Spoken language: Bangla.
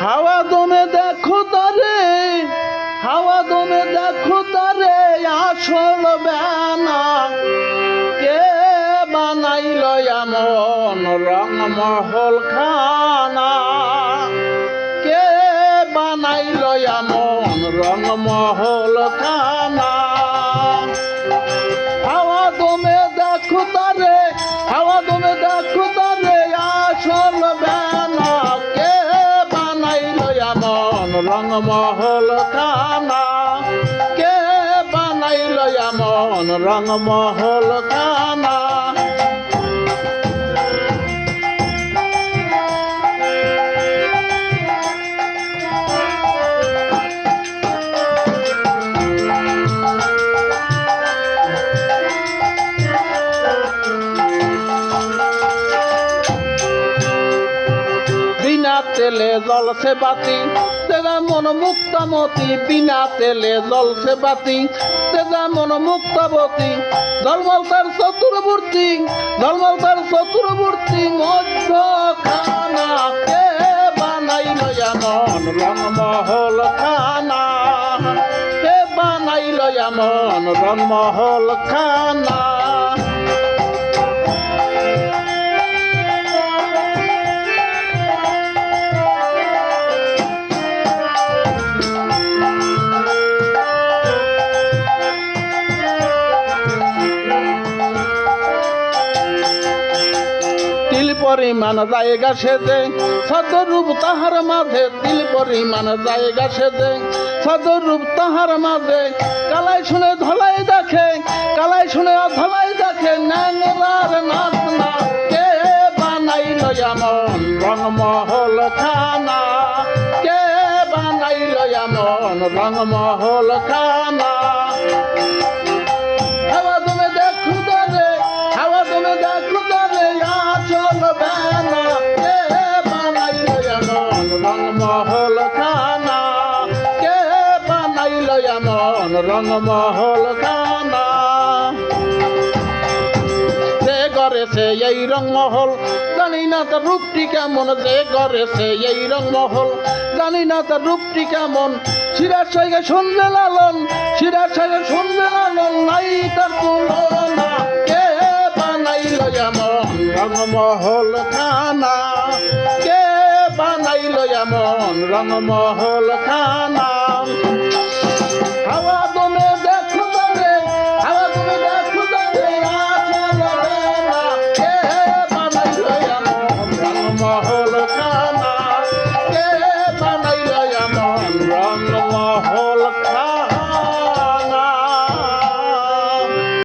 হাওয়া দমে দেখো তারে, হাওয়া দমে দেখো তারে, আসল বেনা কে বানাইল এমন রংমহল খানা, কে বানাইল এমন রংমহল খানা। হাওয়া দমে দেখো তারে, হাওয়া দমে দেখো তারে, আসল বেনা কে বানাইল এমন রংমহল খানা, কে বানাইল এমন রংমহল খানা। বিনা তেলে জ্বলছে বাতি, তেজা মন মুক্তামতি, বিনা তেলে জ্বলছে বাতি, তেজা মন মুক্তাবতী, ঝলমল তার চতুর্বর্তী, ঝলমল তার চতুর্বর্তী মধ্য খানা, কে বানাইল এমন রংমহল খানা, কে বানাইল এমন রংমহল খানা। তিল পরিমাণ জায়গা সেজে সদরূপ তাহার মাঝে, তিল পরিমাণ জায়গা সেজে সদরূপ তাহার মাঝে, কালাই শুনে ধলাই দেখে, কালাই শুনে ধলাই দেখে, ন্যাংরার নাচ না কে বানাইল এমন রংমহল খানা, কে বানাইল এমন রংমহল খানা। হাওয়া দমে দেখো তারে, হাওয়া দমে দেখো তারে, আসল বেনা কে বানাইল এমন রংমহল খানা, কে বানাইল এমন রংমহল খানা। যে গড়েছে এই রংমহল জানি না তার রূপটি কেমন, যে গড়েছে এই রংমহল জানি না তার রূপটি কেমন, শিরার সঙ্গে শুনবে লালন, শিরার সঙ্গে শুনবে লালন, নাই তার তুলনা, কে বানাইল এমন রংমহল খানা, কে বানাইল এমন রংমহল খানা। হাওয়া দমে দেখো তারে, হাওয়া দমে দেখো তারে, আসল বেনা কে বানাইল এমন রংমহল খানা, কে বানাইল এমন রংমহল খানা।